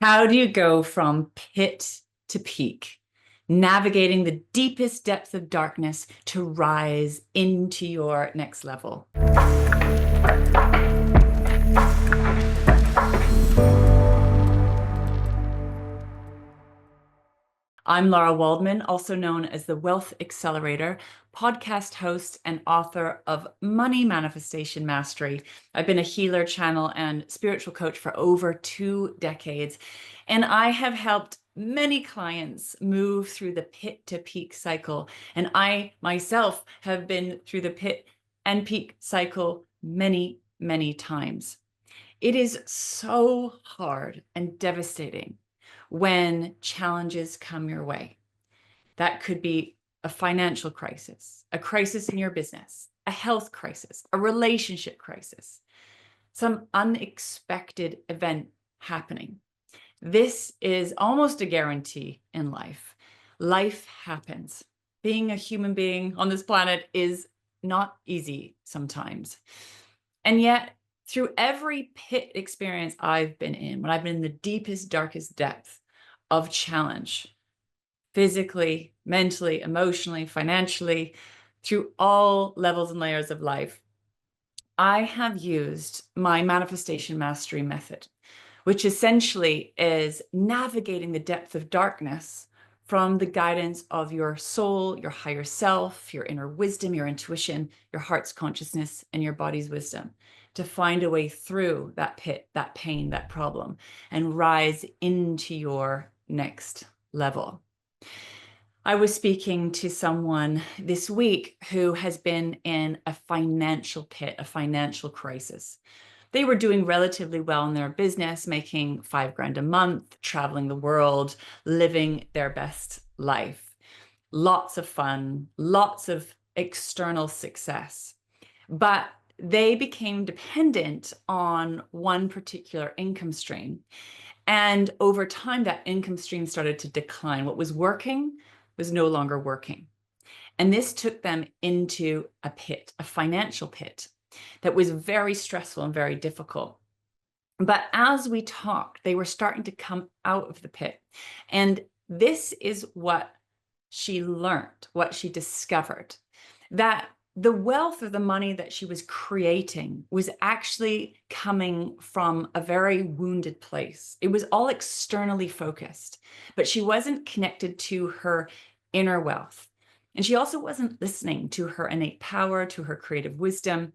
How do you go from pit to peak, navigating the deepest depths of darkness to rise into your next level? I'm Lara Waldman, also known as the Wealth Accelerator, podcast host and author of Money Manifestation Mastery. I've been a healer, channel, and spiritual coach for over 2 decades, and I have helped many clients move through the pit to peak cycle. And I myself have been through the pit and peak cycle many, many times. It is so hard and devastating when challenges come your way. That could be a financial crisis, a crisis in your business, a health crisis, a relationship crisis, some unexpected event happening. This is almost a guarantee in life. Life happens. Being a human being on this planet is not easy sometimes. And yet, through every pit experience I've been in, when I've been in the deepest, darkest depth of challenge, physically, mentally, emotionally, financially, through all levels and layers of life, I have used my manifestation mastery method, which essentially is navigating the depth of darkness from the guidance of your soul, your higher self, your inner wisdom, your intuition, your heart's consciousness, and your body's wisdom to find a way through that pit, that pain, that problem, and rise into your next level. I was speaking to someone this week who has been in a financial pit, a financial crisis. They were doing relatively well in their business, making $5,000 a month, traveling the world, living their best life. Lots of fun, lots of external success. But they became dependent on one particular income stream. And over time, that income stream started to decline. What was working was no longer working. And this took them into a pit, a financial pit that was very stressful and very difficult. But as we talked, they were starting to come out of the pit. And this is what she learned, what she discovered, that the wealth or the money that she was creating was actually coming from a very wounded place. It was all externally focused, but she wasn't connected to her inner wealth. And she also wasn't listening to her innate power, to her creative wisdom.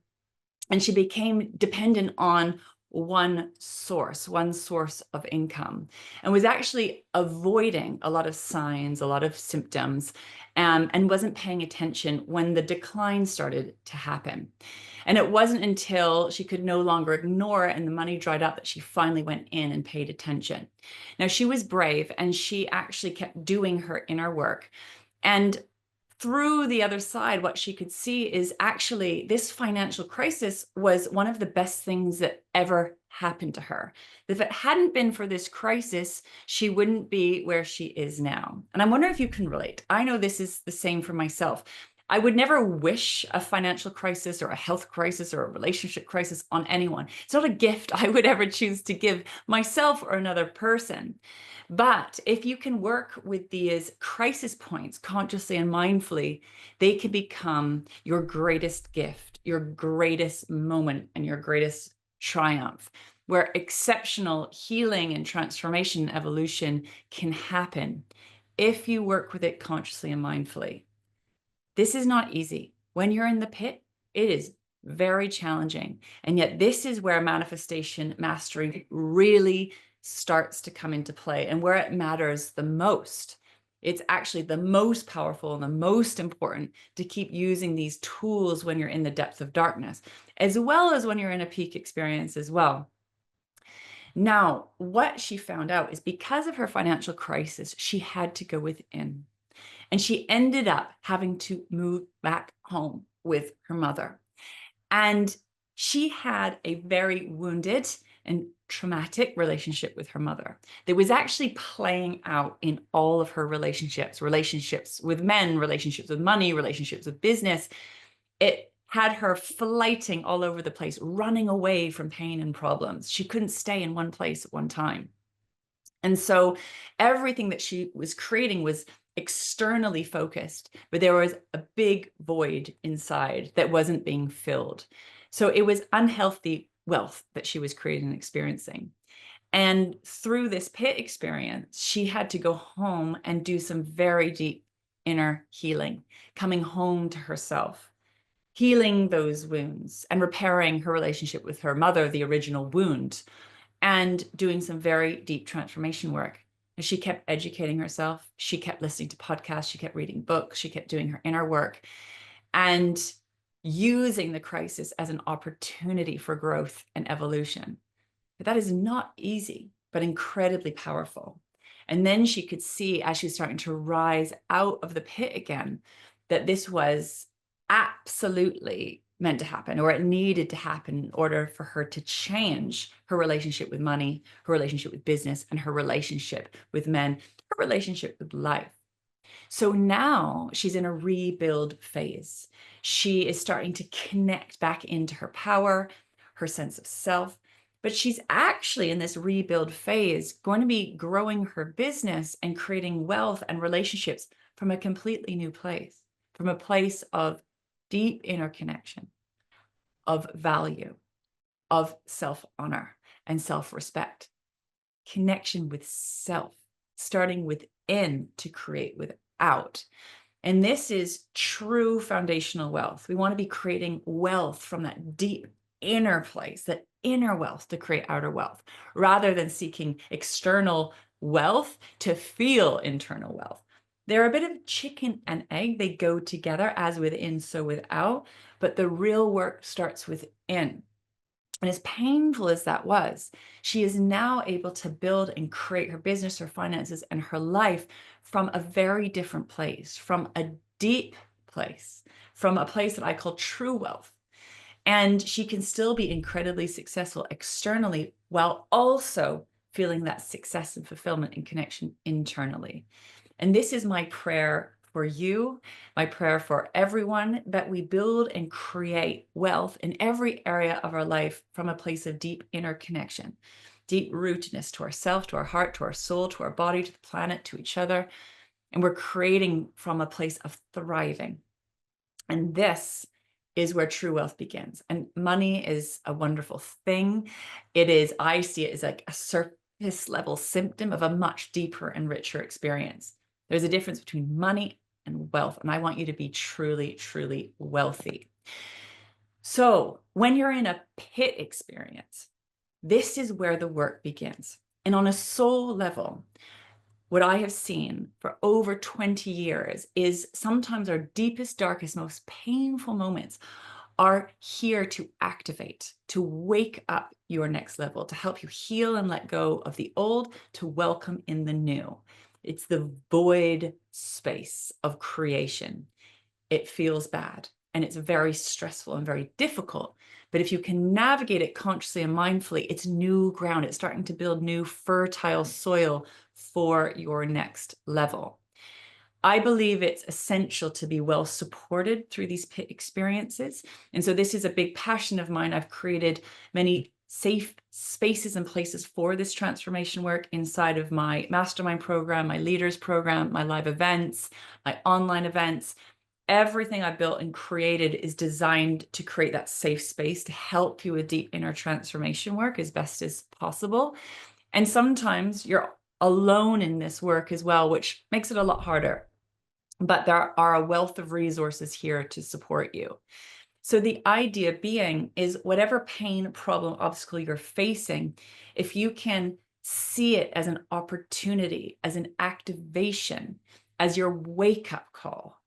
And she became dependent on one source of income, and was actually avoiding a lot of signs, a lot of symptoms, and wasn't paying attention when the decline started to happen. And it wasn't until she could no longer ignore it and the money dried up that she finally went in and paid attention. Now, she was brave and she actually kept doing her inner work. And through the other side, what she could see is actually this financial crisis was one of the best things that ever happened to her. If it hadn't been for this crisis, she wouldn't be where she is now. And I wonder if you can relate. I know this is the same for myself. I would never wish a financial crisis or a health crisis or a relationship crisis on anyone. It's not a gift I would ever choose to give myself or another person. But if you can work with these crisis points consciously and mindfully, they can become your greatest gift, your greatest moment, and your greatest triumph, where exceptional healing and transformation and evolution can happen if you work with it consciously and mindfully. This is not easy. When you're in the pit, it is very challenging. And yet this is where manifestation mastery really starts to come into play and where it matters the most. It's actually the most powerful and the most important to keep using these tools when you're in the depth of darkness, as well as when you're in a peak experience as well. Now, what she found out is because of her financial crisis, she had to go within. And she ended up having to move back home with her mother. And she had a very wounded and traumatic relationship with her mother that was actually playing out in all of her relationships, relationships with men, relationships with money, relationships with business. It had her flighting all over the place, running away from pain and problems. She couldn't stay in one place at one time. And so everything that she was creating was externally focused, but there was a big void inside that wasn't being filled. So it was unhealthy wealth that she was creating and experiencing. And through this pit experience, she had to go home and do some very deep inner healing, coming home to herself, healing those wounds and repairing her relationship with her mother, the original wound, and doing some very deep transformation work. And she kept educating herself. She kept listening to podcasts. She kept reading books. She kept doing her inner work and using the crisis as an opportunity for growth and evolution. But that is not easy, but incredibly powerful. And then she could see, as she was starting to rise out of the pit again, that this was absolutely meant to happen, or it needed to happen in order for her to change her relationship with money, her relationship with business, and her relationship with men, her relationship with life. So now she's in a rebuild phase. She is starting to connect back into her power, her sense of self, but she's actually in this rebuild phase going to be growing her business and creating wealth and relationships from a completely new place, from a place of deep inner connection, of value, of self-honor and self-respect, connection with self, starting within to create without. And this is true foundational wealth. We want to be creating wealth from that deep inner place, that inner wealth to create outer wealth, rather than seeking external wealth to feel internal wealth. They're a bit of chicken and egg. They go together, as within, so without, but the real work starts within. And as painful as that was, she is now able to build and create her business, her finances, and her life from a very different place, from a deep place, from a place that I call true wealth. And she can still be incredibly successful externally while also feeling that success and fulfillment and connection internally. And this is my prayer for you, my prayer for everyone, that we build and create wealth in every area of our life from a place of deep inner connection, deep rootedness to ourself, to our heart, to our soul, to our body, to the planet, to each other. And we're creating from a place of thriving. And this is where true wealth begins. And money is a wonderful thing. It is, I see it as like a surface level symptom of a much deeper and richer experience. There's a difference between money and wealth, and I want you to be truly, truly wealthy. So when you're in a pit experience, this is where the work begins. And on a soul level, what I have seen for over 20 years is sometimes our deepest, darkest, most painful moments are here to activate, to wake up your next level, to help you heal and let go of the old, to welcome in the new. It's the void space of creation. It feels bad and it's very stressful and very difficult. But if you can navigate it consciously and mindfully, it's new ground. It's starting to build new fertile soil for your next level. I believe it's essential to be well supported through these pit experiences. And so this is a big passion of mine. I've created many safe spaces and places for this transformation work inside of my mastermind program, my leaders program, my live events, my online events. Everything I've built and created is designed to create that safe space to help you with deep inner transformation work as best as possible. And sometimes you're alone in this work as well, which makes it a lot harder. But there are a wealth of resources here to support you. So the idea being is whatever pain, problem, obstacle you're facing, if you can see it as an opportunity, as an activation, as your wake-up call,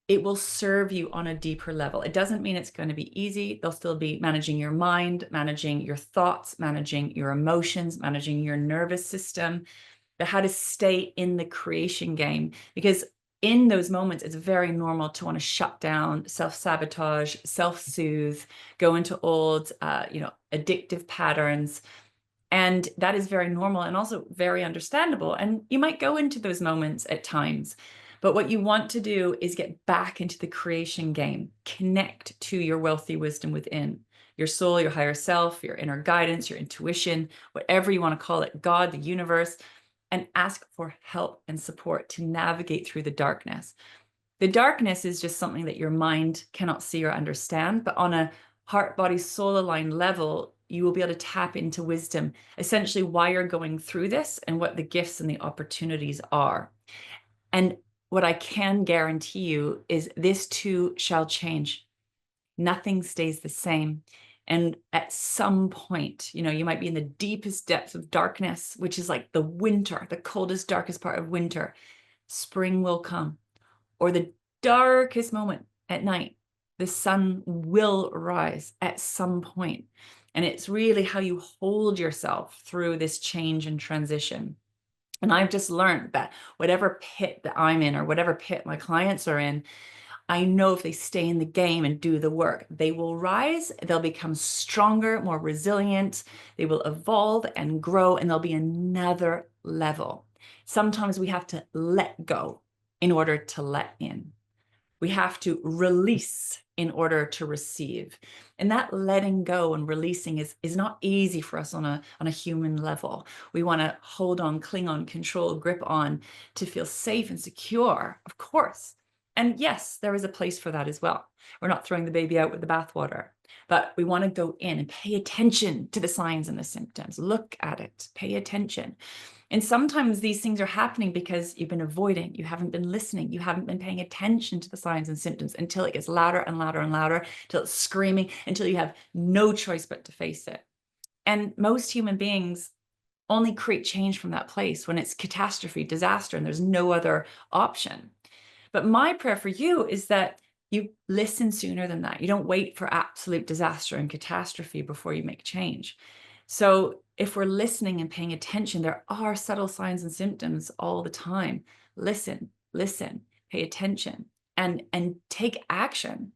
it will serve you on a deeper level. It doesn't mean it's going to be easy. They'll still be managing your mind, managing your thoughts, managing your emotions, managing your nervous system, but how to stay in the creation game. Because in those moments, it's very normal to want to shut down, self-sabotage, self-soothe, go into old, addictive patterns. And that is very normal and also very understandable. And you might go into those moments at times. But what you want to do is get back into the creation game, connect to your wealthy wisdom within, your soul, your higher self, your inner guidance, your intuition, whatever you want to call it, God, the universe, and ask for help and support to navigate through the darkness. The darkness is just something that your mind cannot see or understand, but on a heart, body, soul aligned level, you will be able to tap into wisdom, essentially why you're going through this and what the gifts and the opportunities are. And what I can guarantee you is this too shall change. Nothing stays the same. And at some point, you might be in the deepest depths of darkness, which is like the winter, the coldest, darkest part of winter. Spring will come, or the darkest moment at night, the sun will rise at some point. And it's really how you hold yourself through this change and transition. And I've just learned that whatever pit that I'm in or whatever pit my clients are in, I know if they stay in the game and do the work, they will rise, they'll become stronger, more resilient, they will evolve and grow, and there'll be another level. Sometimes we have to let go in order to let in. We have to release in order to receive. And that letting go and releasing is not easy for us on a human level. We want to hold on, cling on, control, grip on to feel safe and secure, of course. And yes, there is a place for that as well. We're not throwing the baby out with the bathwater, but we want to go in and pay attention to the signs and the symptoms. Look at it, pay attention. And sometimes these things are happening because you've been avoiding, you haven't been listening, you haven't been paying attention to the signs and symptoms until it gets louder and louder and louder, till it's screaming, until you have no choice but to face it. And most human beings only create change from that place when it's catastrophe, disaster, and there's no other option. But my prayer for you is that you listen sooner than that. You don't wait for absolute disaster and catastrophe before you make change. So if we're listening and paying attention, there are subtle signs and symptoms all the time. Listen, pay attention, and take action.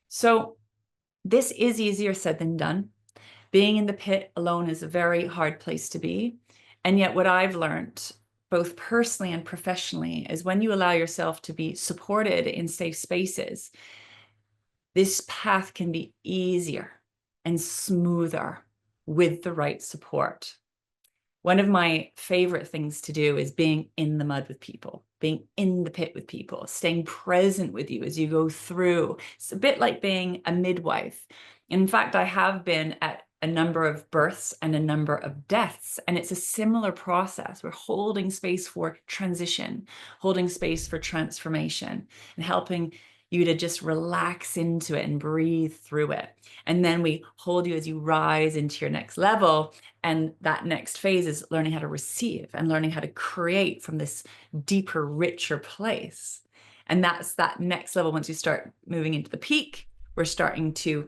So this is easier said than done. Being in the pit alone is a very hard place to be. And yet what I've learned, both personally and professionally, is when you allow yourself to be supported in safe spaces, this path can be easier and smoother with the right support. One of my favorite things to do is being in the mud with people, being in the pit with people, staying present with you as you go through. It's a bit like being a midwife. In fact, I have been at a number of births and a number of deaths, and it's a similar process. We're holding space for transition, holding space for transformation, and helping you to just relax into it and breathe through it. And then we hold you as you rise into your next level. And that next phase is learning how to receive and learning how to create from this deeper, richer place. And that's that next level. Once you start moving into the peak, we're starting to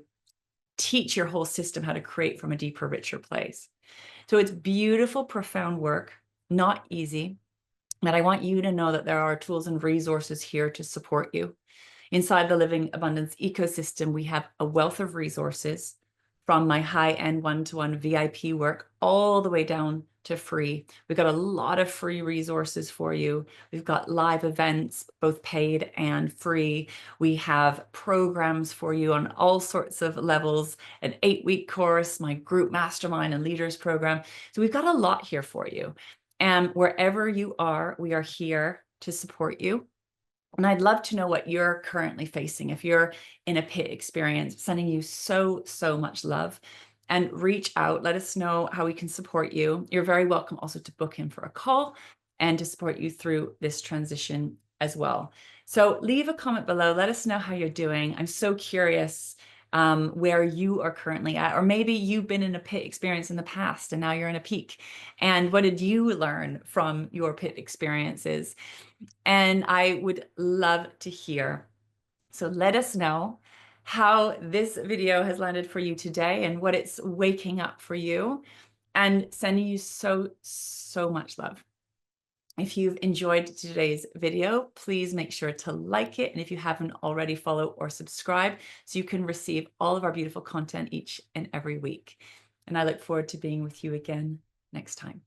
teach your whole system how to create from a deeper, richer place. So it's beautiful, profound work, not easy. But I want you to know that there are tools and resources here to support you. Inside the Living Abundance ecosystem, we have a wealth of resources, from my high-end one-to-one VIP work all the way down to free. We've got a lot of free resources for you. We've got live events, both paid and free. We have programs for you on all sorts of levels, an 8-week course, my group mastermind and leaders program. So we've got a lot here for you. And wherever you are, we are here to support you. And I'd love to know what you're currently facing. If you're in a pit experience, sending you so much love, and reach out. Let us know how we can support you. You're very welcome also to book in for a call and to support you through this transition as well. So leave a comment below. Let us know how you're doing. I'm so curious where you are currently at, or maybe you've been in a pit experience in the past and now you're in a peak. And what did you learn from your pit experiences? And I would love to hear. So let us know how this video has landed for you today and what it's waking up for you, and sending you so much love. If you've enjoyed today's video, please make sure to like it. And if you haven't already, follow or subscribe so you can receive all of our beautiful content each and every week. And I look forward to being with you again next time.